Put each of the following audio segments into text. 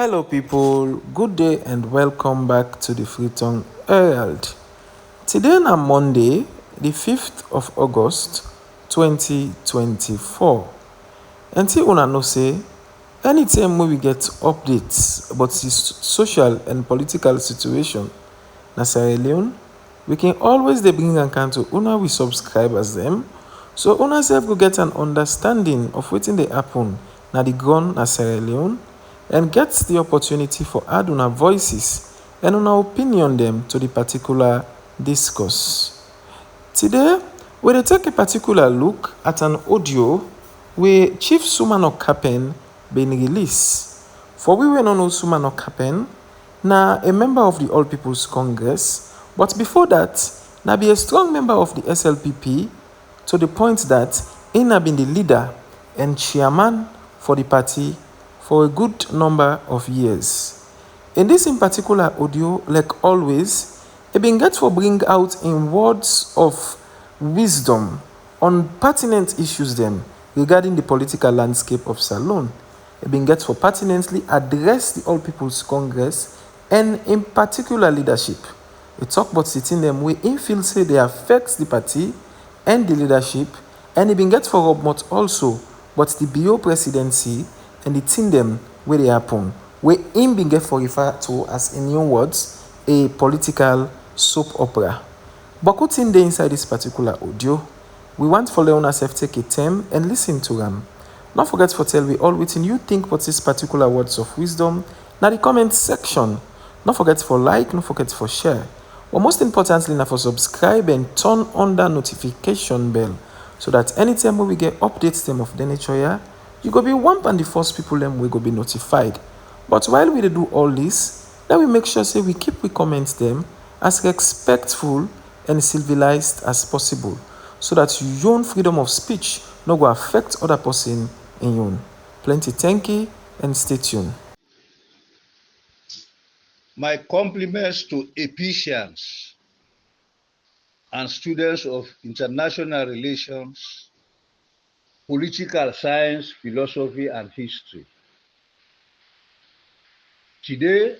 Hello, people. Good day and welcome back to the Freetongue Herald. Today on Monday, the 5th of August 2024. And see, una know say, anytime we get updates about the social and political situation na Sierra Leone, we can always dey bring am to una we subscribers them, so una sef go get an understanding of wetin dey happen na the ground na Sierra Leone and get the opportunity for add una voices and una opinion them to the particular discourse. Today, we dey take a particular look at an audio wey Chief Samura Kamara bin release. For we wey no know Samura Kamara, na a member of the All People's Congress, but before that, na be a strong member of the SLPP to the point that he na been the leader and chairman for the party for a good number of years. In this in particular audio, like always, he been get for bring out in words of wisdom on pertinent issues them regarding the political landscape of Salone. He been get for pertinently address the All People's Congress and in particular leadership. He talk about sitting them way he feel say they affect the party and the leadership, and he been get for Robmot also, but the BO presidency and the thing them where they happen, where him been get for refer to as in new words a political soap opera. But good thing dey inside this particular audio. We want for Leona self take a time and listen to them. Don't forget to tell we all waiting you think about this particular words of wisdom na the comment section. Don't forget for like, don't forget for share. But most importantly, now for subscribe and turn on that notification bell so that anytime we get updates them of the nature here, you go be one and the first people them we go be notified. But while we dey do all this, then we make sure say we keep we comments them as respectful and civilized as possible, so that your own freedom of speech no go affect other person in you. Plenty thank you and stay tuned. My compliments to Ephesians and students of international relations, political science, philosophy, and history. Today,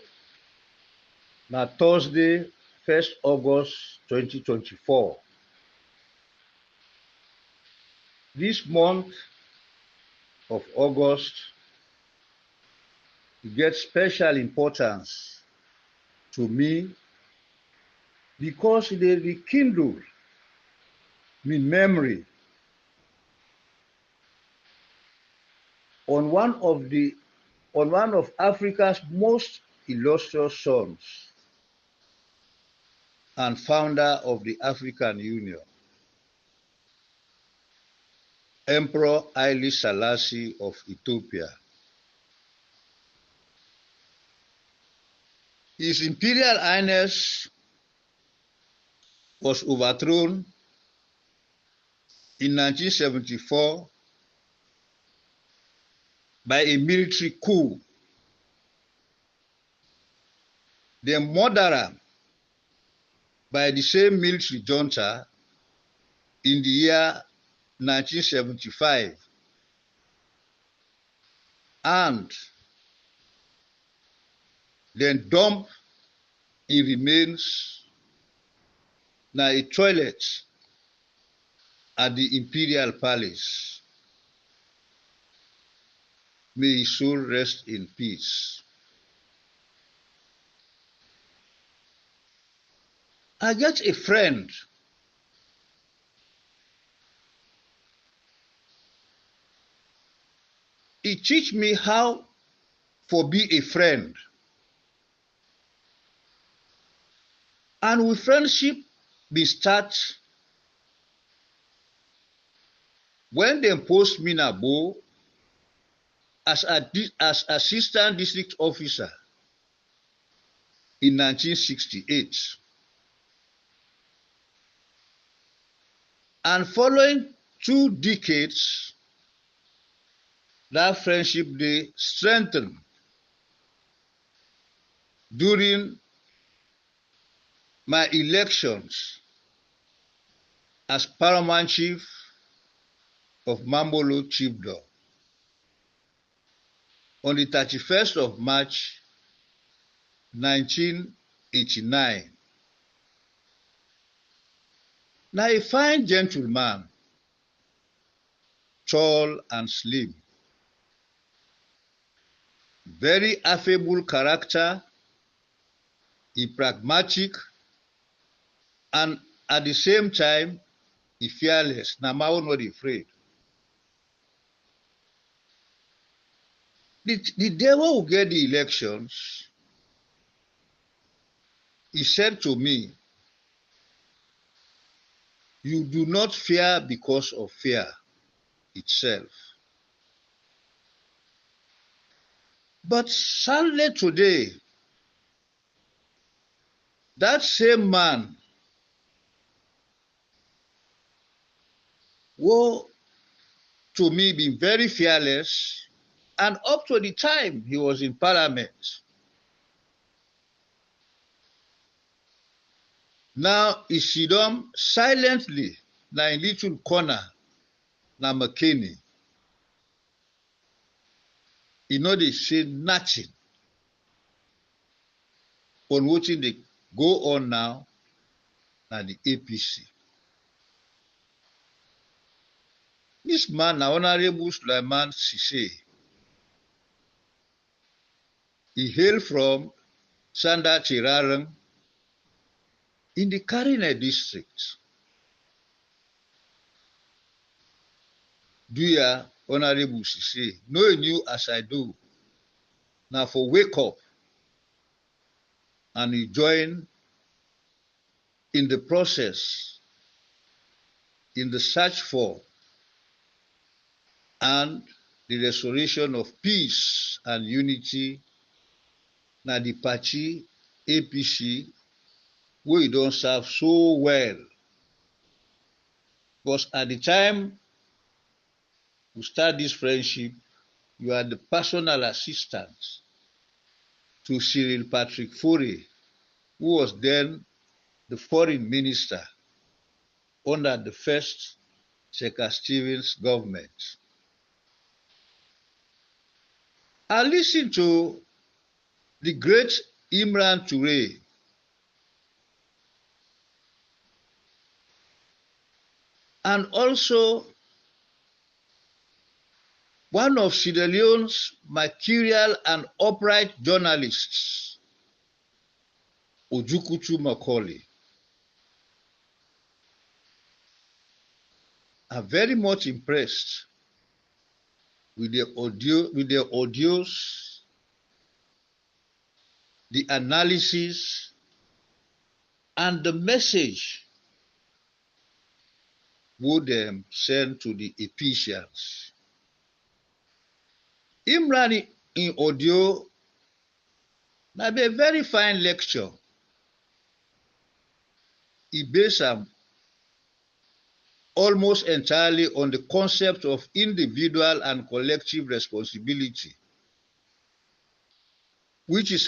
na Thursday, 1st August 2024. This month of August gets special importance to me because they rekindle my memory on one of Africa's most illustrious sons and founder of the African Union, Emperor Haile Selassie of Ethiopia. His Imperial Highness was overthrown in 1974 by a military coup. Then murdered by the same military junta in the year 1975, and then dumped in remains na a toilet at the Imperial Palace. May his soul rest in peace. I get a friend he teach me how for be a friend. And with friendship be start when they post me na Bo as assistant district officer in 1968. And following 2 decades, that friendship they strengthened during my elections as paramount chief of Mambolo Chiefdom. on the 31st of March 1989. Now a fine gentleman, tall and slim, very affable character, he pragmatic, and at the same time, he fearless. Now, not afraid. The devil will get the elections. He said to me, you do not fear because of fear itself. But sadly today, that same man who to me been very fearless, and up to the time he was in parliament, now he sit down silently na in little corner na McKinney. He no dey say nothing on wetin dey go on now na the APC. This man na Honorable Sulaiman Sise. He hail from Sanda Chirarang in the Karine district. Do ya, Honorable Sise, knowing you as I do, now for wake up and you join in the process, in the search for and the restoration of peace and unity na the party APC wey you don serve so well. Because at the time we start this friendship, you are the personal assistant to Cyril Patrick Faure, who was then the foreign minister under the first Checker Stevens government. I listened to the great Imran Toure, and also one of Sierra Leone's mercurial and upright journalists, Ojukutu Macaulay. I'm very much impressed with their audios, the analysis, and the message would send to the Ephesians. Imran in audio na be a very fine lecture. He based almost entirely on the concept of individual and collective responsibility, which is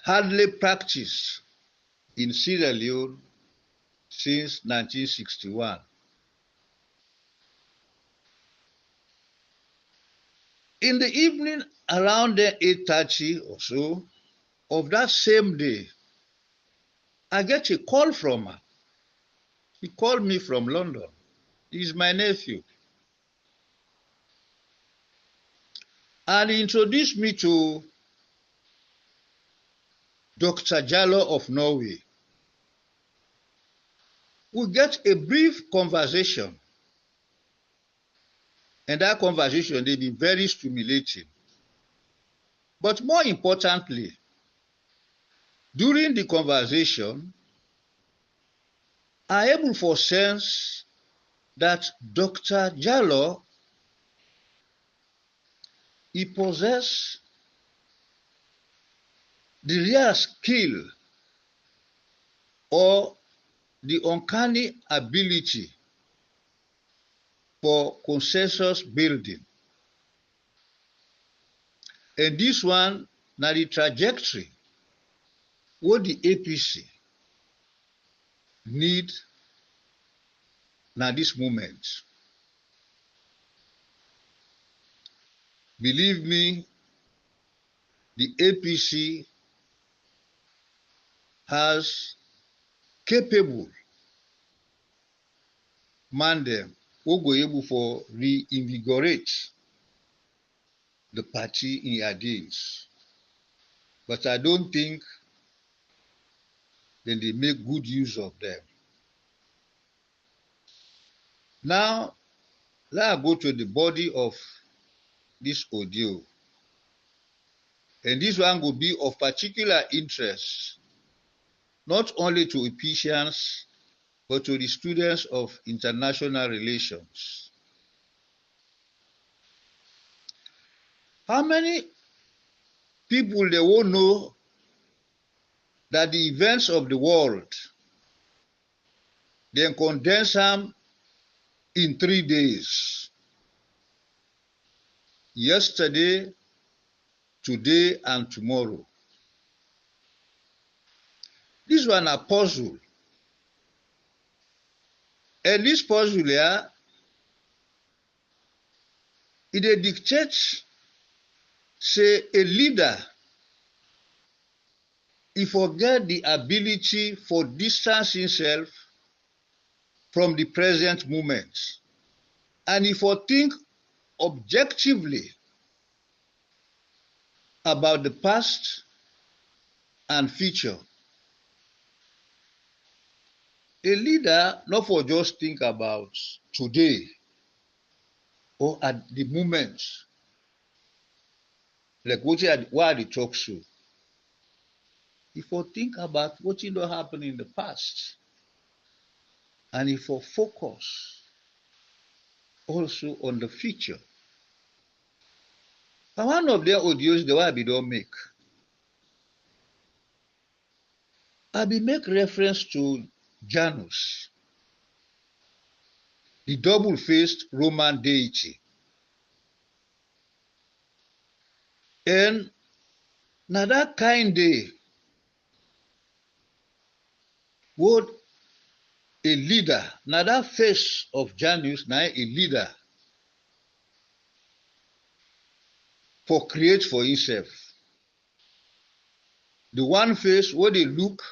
hardly practiced in Sierra Leone since 1961. In the evening around 8:30 or so of that same day, I get a call from her. He called me from London. He's my nephew. And he introduced me to Dr. Jallo of Norway. We get a brief conversation. And that conversation, they've been very stimulating. But more importantly, during the conversation, I am able to sense that Dr. Jallo, he possesses the real skill or the uncanny ability for consensus building. And this one, now the trajectory, what the APC need now this moment. Believe me, the APC has capable man dem who go able for reinvigorate the party in their days. But I don't think then they make good use of them. Now, let's go to the body of this audio. And this one will be of particular interest, not only to Ephesians, but to the students of international relations. How many people they will know that the events of the world, they condense them in 3 days? Yesterday, today, and tomorrow. This one a puzzle. And this puzzle here, it dictates, say, a leader, he forget the ability for distance himself from the present moment. And if I think objectively about the past and future, a leader not for just think about today or at the moment, like what I talk show. If I think about what did happen in the past, and if I focus also on the future. And one of their audios the way I be don't make. I be make reference to Janus, the double-faced Roman deity. And now that kind day, what a leader, now that face of Janus, now a leader for create for himself. The one face where they look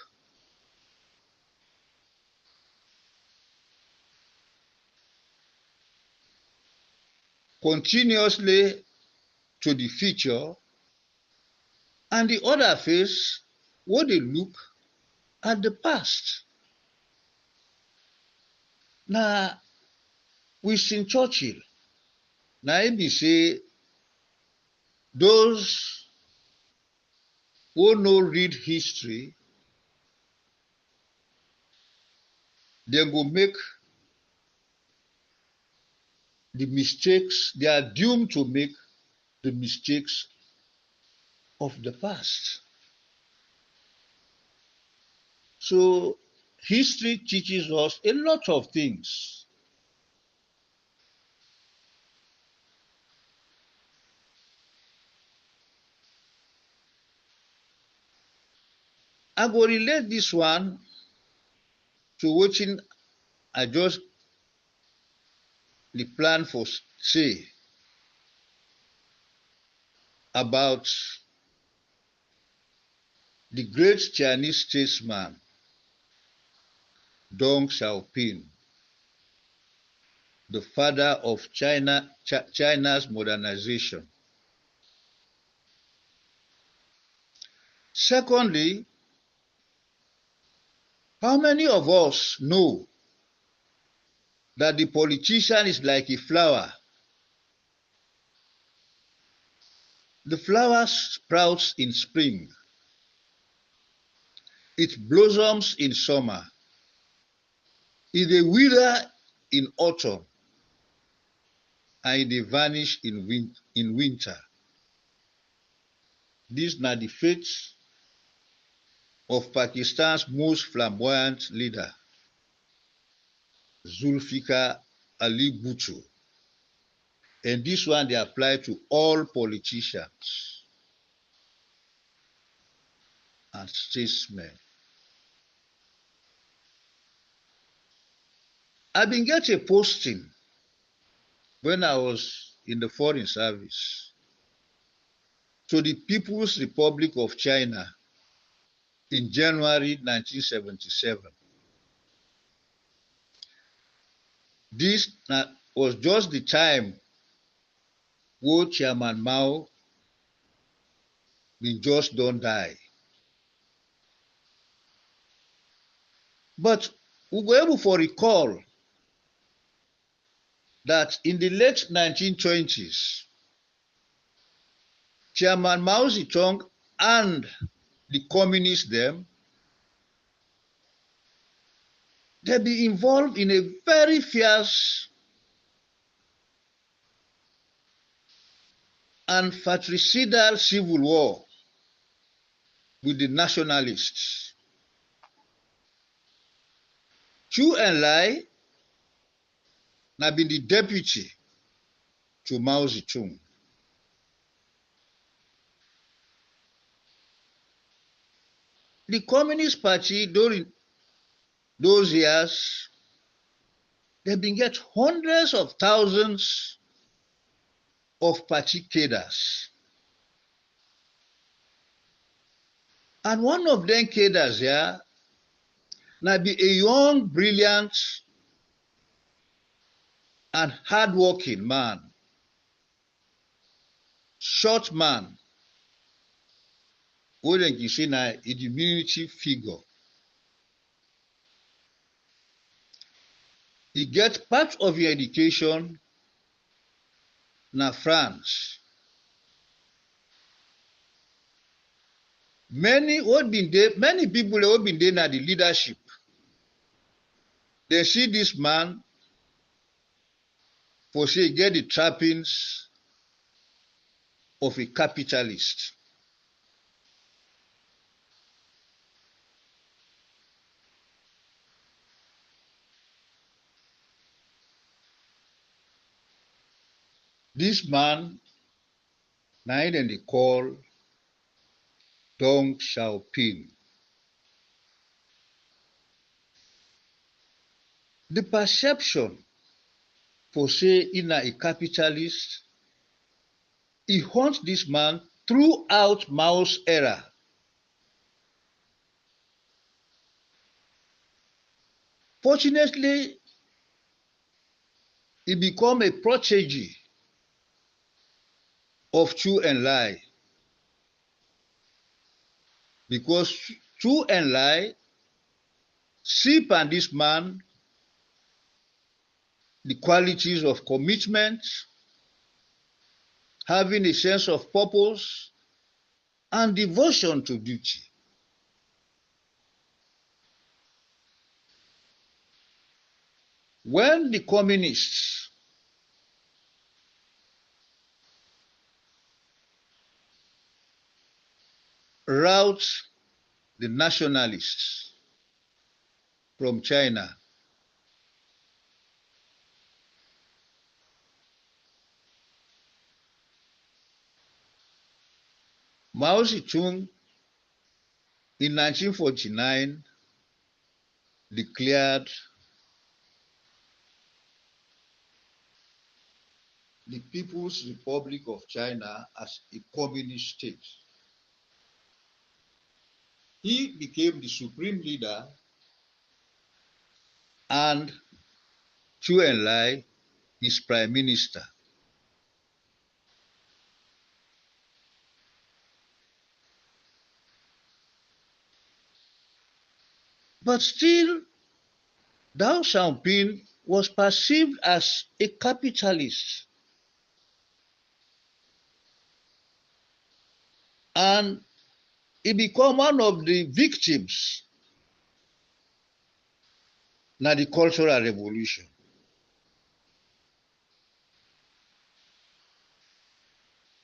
continuously to the future, and the other face where they look at the past. Now, Winston Churchill, now he say, those who no read history, they go make the mistakes, they are doomed to make the mistakes of the past. So history teaches us a lot of things. I go relate this one to watching I just the plan for say about the great Chinese statesman Deng Xiaoping, the father of China's modernization. Secondly, how many of us know that the politician is like a flower? The flower sprouts in spring, it blossoms in summer, it wither in autumn, and it vanish in winter. This is the fate of Pakistan's most flamboyant leader, Zulfikar Ali Bhutto. And this one they apply to all politicians and statesmen. I've been getting a posting when I was in the foreign service. to the People's Republic of China in January 1977. This was just the time when Chairman Mao bin just don't die. But we were able to recall that in the late 1920s, Chairman Mao Zedong and the communists they be involved in a very fierce and fratricidal civil war with the nationalists. Chu Enlai na been the deputy to Mao Zedong. The Communist Party during those years, they been get hundreds of thousands of party cadres. And one of them cadres here now be a young, brilliant, and hardworking man, short man, wey dem can say na a diminutive figure. He get part of your education na France. Many people wey been there na the leadership, they see this man for say he get the trappings of a capitalist. This man na him dem dey call Deng Xiaoping. The perception for say he na a capitalist, e haunt this man throughout Mao's era. Fortunately, he become a protege of Chu Enlai because Chu Enlai see upon this man the qualities of commitment, having a sense of purpose, and devotion to duty. When the communists rout the nationalists from China, Mao Zedong in 1949 declared the People's Republic of China as a communist state. He became the supreme leader and Chu Enlai his prime minister. But still, Deng Xiaoping was perceived as a capitalist, and he became one of the victims in the Cultural Revolution.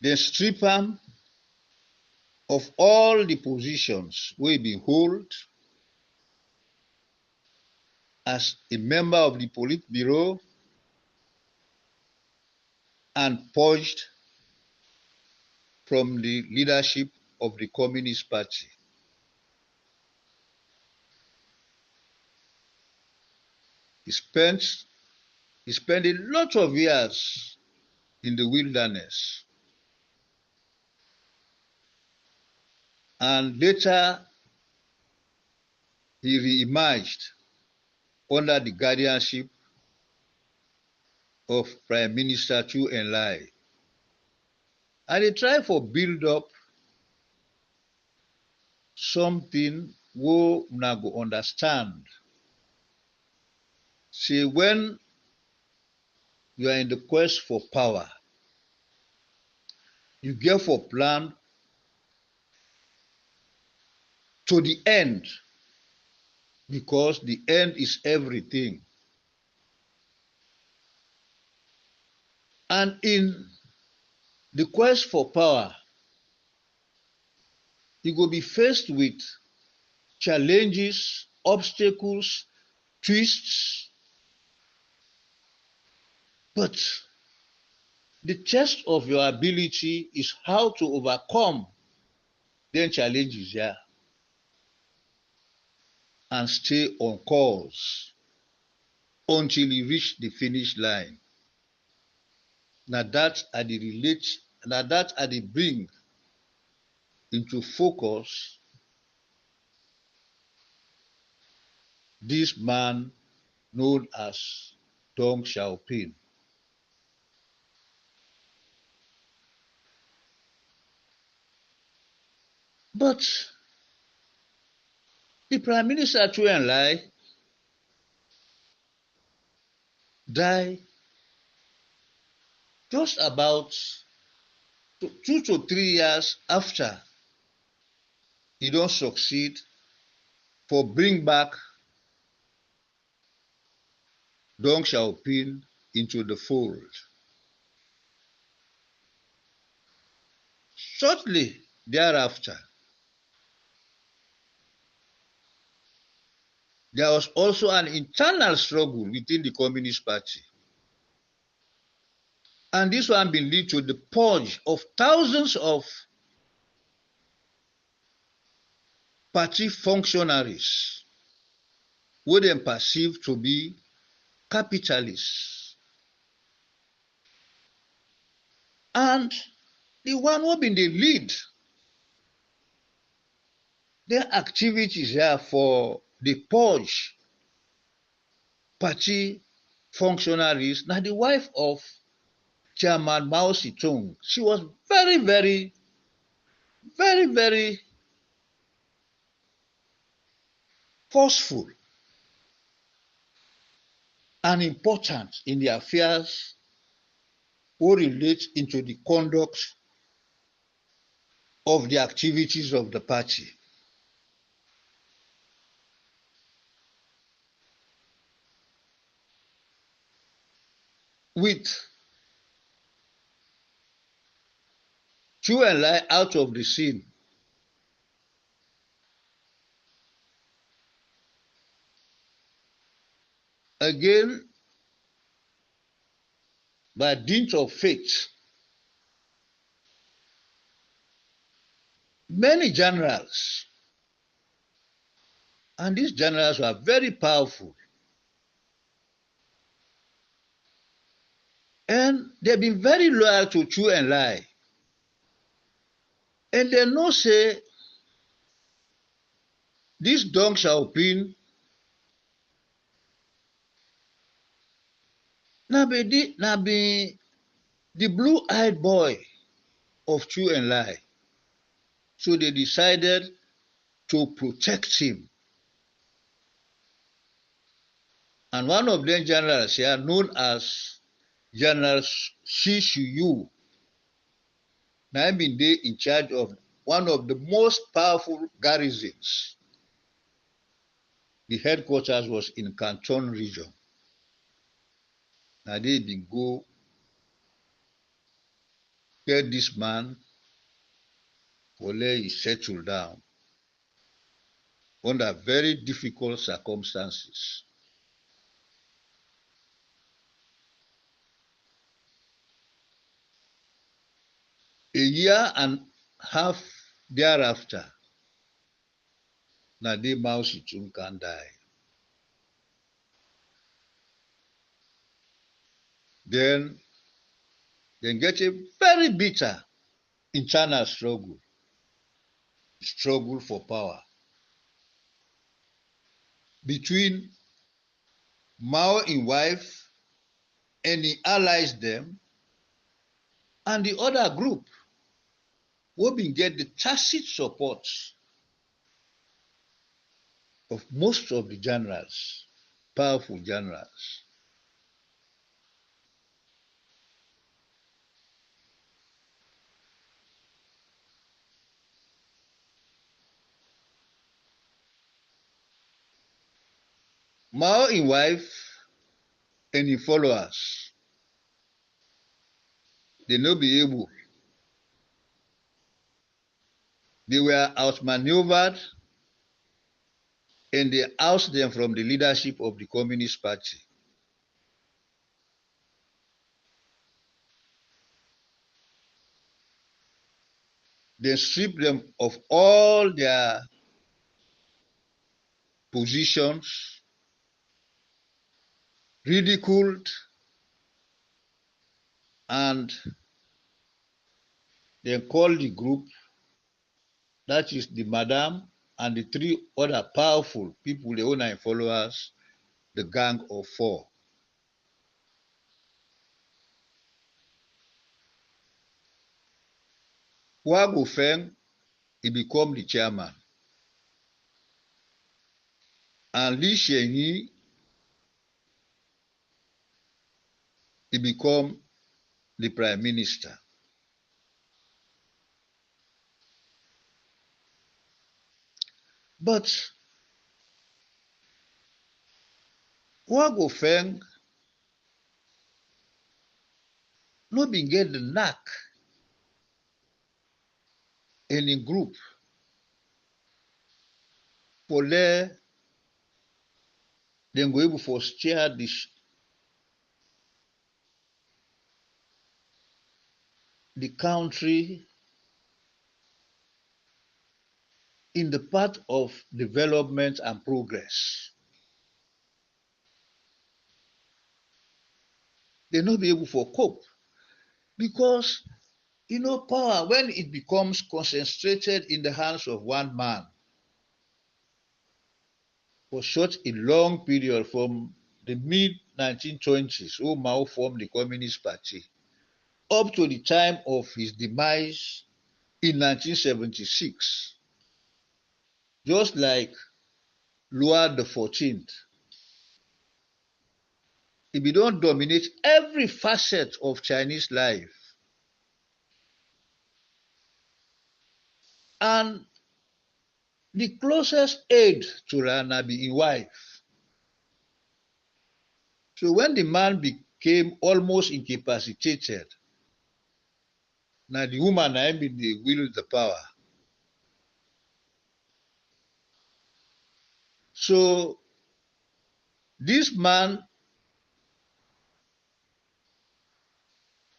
They strip him of all the positions wey he bin hold as a member of the Politburo and purged from the leadership of the Communist Party. He spent a lot of years in the wilderness. And later, he re-emerged under the guardianship of Prime Minister Chu Enlai. And they try for build up something we una go understand. See, when you are in the quest for power, you get for plan to the end, because the end is everything. And in the quest for power, you go be faced with challenges, obstacles, twists, but the test of your ability is how to overcome them challenges, yeah, and stay on course until you reach the finish line. Now that I dey relate, now that I dey bring into focus this man known as Deng Xiaoping. But the Prime Minister Chu Enlai died just about 2 to 3 years after he don succeed for bring back Deng Xiaoping into the fold. Shortly thereafter, there was also an internal struggle within the Communist Party. And this one bin lead to the purge of thousands of party functionaries wey dem perceive to be capitalists. And the one wey bin dey lead their activities here for the purge party functionaries na the wife of Chairman Mao Zedong. She was very, very, very, very forceful and important in the affairs wey relate into the conduct of the activities of the party. With Chu Enlai out of the scene, again, by dint of fate, many generals, and these generals were very powerful, and they've been very loyal to Chu Enlai. And they know say this Deng Xiaoping na be the blue-eyed boy of Chu Enlai. So they decided to protect him. And one of them generals here, known as General Shi Shuyu, now been there in charge of one of the most powerful garrisons. The headquarters was in Canton region. Now they been go get this man for let he settle down under very difficult circumstances. A year and a half thereafter, Nade Mao Zedong can die. Then they get a very bitter internal struggle. struggle for power between Mao in wife and he allies them and the other group who been get the tacit support of most of the generals, powerful generals. Mao in wife and his followers, they no be able. They were outmaneuvered and they oust them from the leadership of the Communist Party. They stripped them of all their positions, ridiculed, and then called the group, that is the madam and the three other powerful people, the owner and followers, the Gang of Four. Hua Guofeng, he became the chairman. And Li Xianyi, he became the prime minister. But Hua Guofeng no bin get the knack in a group for there dem go able for steer the country in the path of development and progress. They no be able for cope because power when it becomes concentrated in the hands of one man for such a long period from the mid 1920s, when Mao formed the Communist Party, up to the time of his demise in 1976, just like Louis XIV, if you don't dominate every facet of Chinese life, and the closest aid to Rana be his wife. So when the man became almost incapacitated, now the woman na be the wield the power. So this man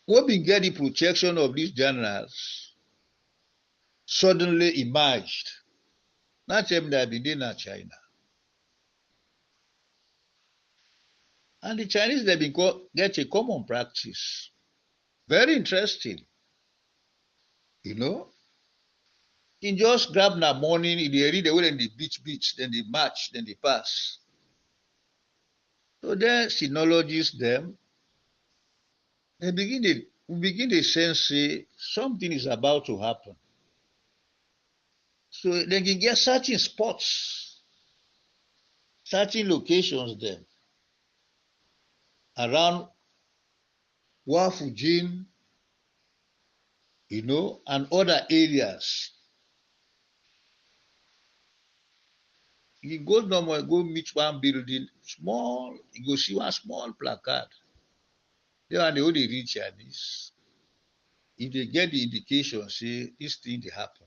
who been get the protection of these generals suddenly emerged. Not them that been in China. And the Chinese they been get a common practice. Very interesting, you know. In just grab na morning, they read the way then they beach, then they march, then they pass. So then sinologists them, we begin to sense say something is about to happen. So they can get certain spots, certain locations there around Wafujin, and other areas. You go normal, go meet one building, small, you go see one small placard. They are the only reach Chinese. If they get the indication, say this thing they happen.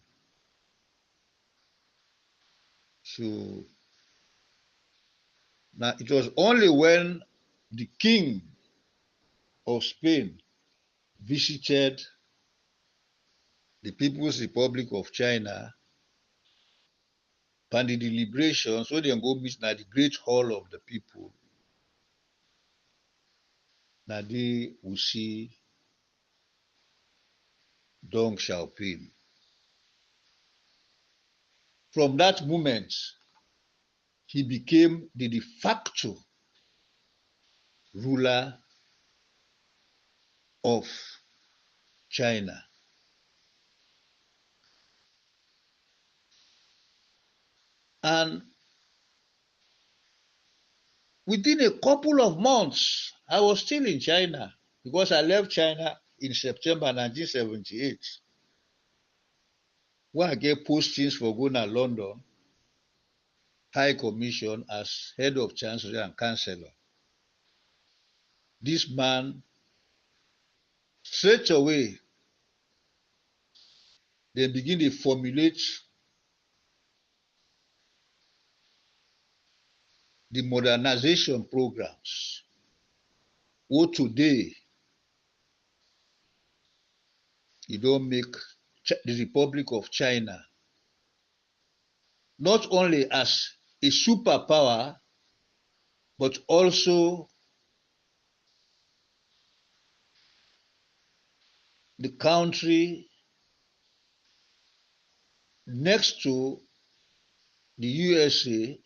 So now it was only when the king of Spain visited the People's Republic of China and the deliberations, so they go meet na the great hall of the people. Now they will see Deng Xiaoping. From that moment, he became the de facto ruler of China. And within a couple of months, I was still in China because I left China in September 1978, where I get postings for going to London, High Commission as head of Chancellery and Chancellor. This man, straight away, they begin to formulate the modernization programs. Who today, you don't make the Republic of China not only as a superpower, but also the country next to the USA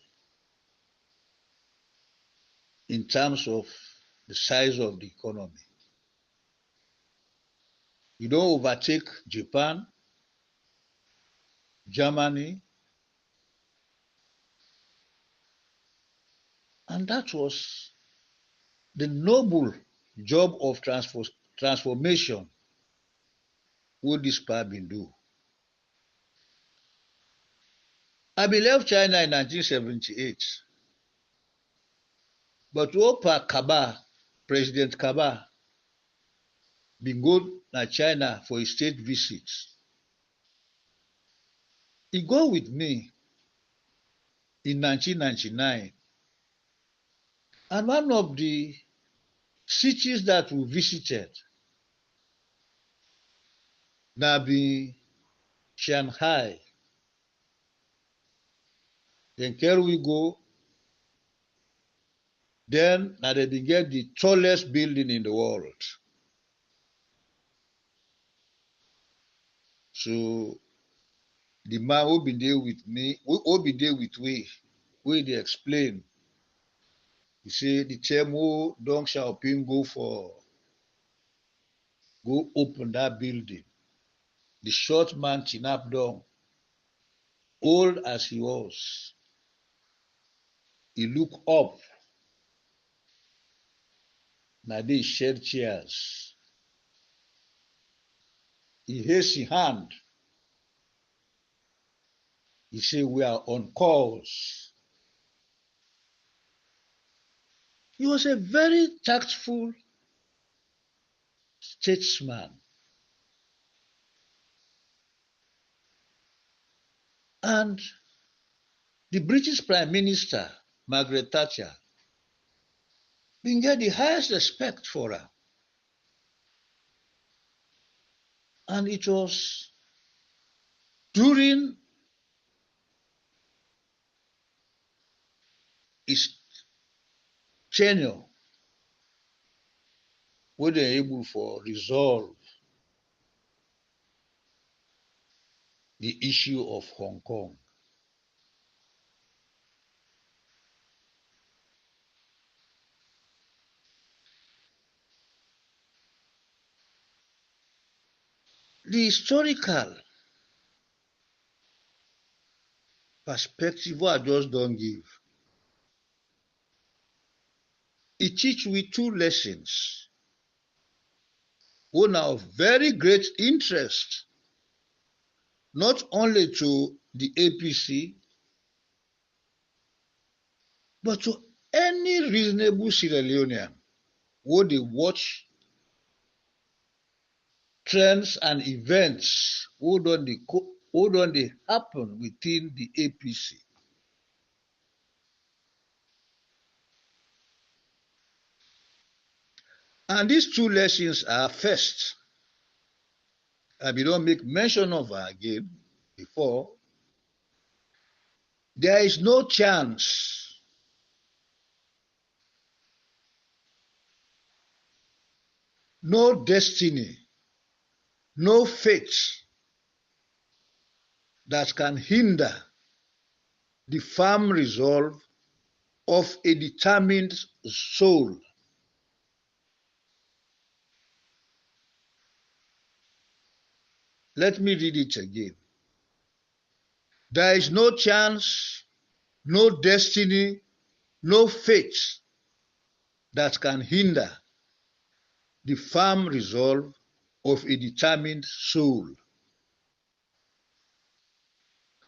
in terms of the size of the economy. You don't overtake Japan, Germany, and that was the noble job of transformation what this power been do. I left China in 1978, but Opa Kaba, President Kaba, been go to China for a state visit. He go with me in 1999, and one of the cities that we visited na be Shanghai. Then carry we go, then na they bin get the tallest building in the world. So the man who been there with me, who been there with we they explain. He say the time who Deng Xiaoping go open that building. The short man chin-up down, old as he was, he look up. Now they shared chairs. He raised his hand. He said, "We are on calls." He was a very tactful statesman. And the British Prime Minister, Margaret Thatcher, been get the highest respect for her. And it was during his tenure where they were able to resolve the issue of Hong Kong. The historical perspective I just don't give, it teach we two lessons. One of very great interest, not only to the APC, but to any reasonable Sierra Leonean who they watch trends and events who don't they happen within the APC. And these two lessons are first, and we don't make mention of her again before, there is no chance no destiny, no fate that can hinder the firm resolve of a determined soul. Let me read it again. There is no chance, no destiny, no fate that can hinder the firm resolve of a determined soul.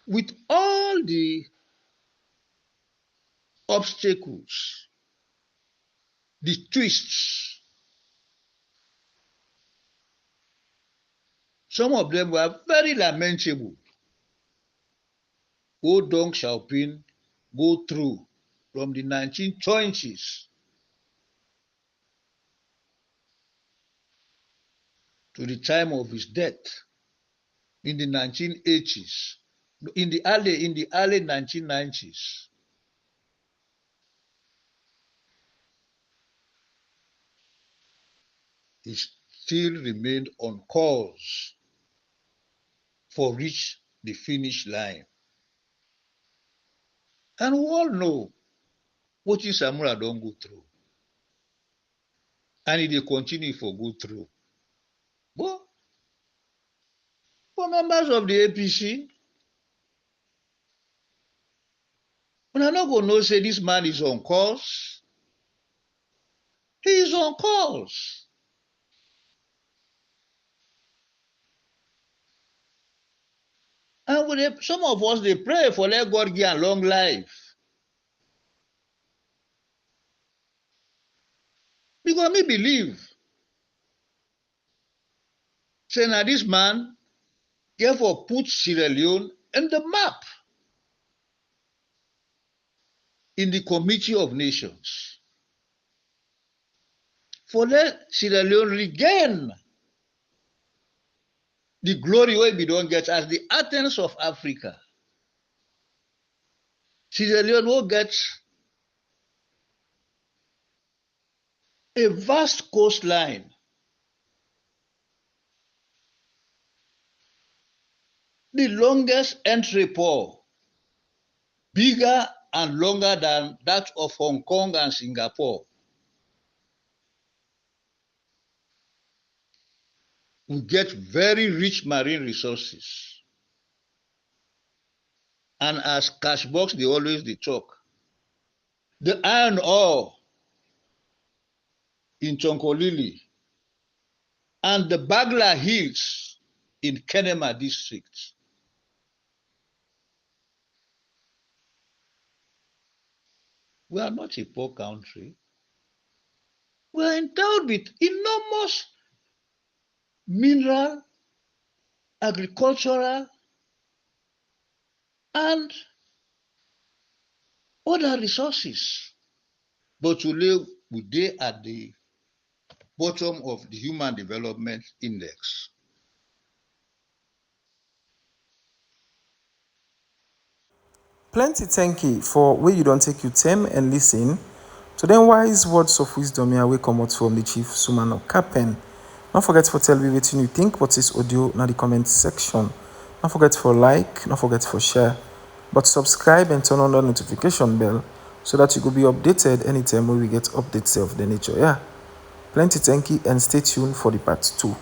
With all the obstacles, the twists, some of them were very lamentable. Deng Xiaoping go through from the 1920s to the time of his death in the 1980s, in the early 1990s. He still remained on course for reach the finish line. And we all know what Samura don't go through. And he continue for go through. But for members of the APC, we are not going to know say this man is on course. He is on course. And some of us, they pray for let God give a long life. Because me believe, say now this man, therefore put Sierra Leone in the map in the Committee of Nations. For let Sierra Leone regain the glory we don't get as the Athens of Africa. Sierra Leone will get a vast coastline, the longest entry port, bigger and longer than that of Hong Kong and Singapore. We get very rich marine resources. And as Cashbox, they always they talk. The iron ore in Chonkolili and the Bagla Hills in Kenema district. We are not a poor country. We are endowed with enormous mineral, agricultural, and other resources. But today, we are at the bottom of the Human Development Index. Plenty thank you for where you don't take your time and listen to them wise words of wisdom here wey comot from the chief Sumano Kapen. Don't forget to tell me what you think about this audio in the comment section. Don't forget for like, don't forget for share, but subscribe and turn on the notification bell so that you will be updated anytime we get updates of the nature. Yeah. Plenty thank you and stay tuned for the part 2.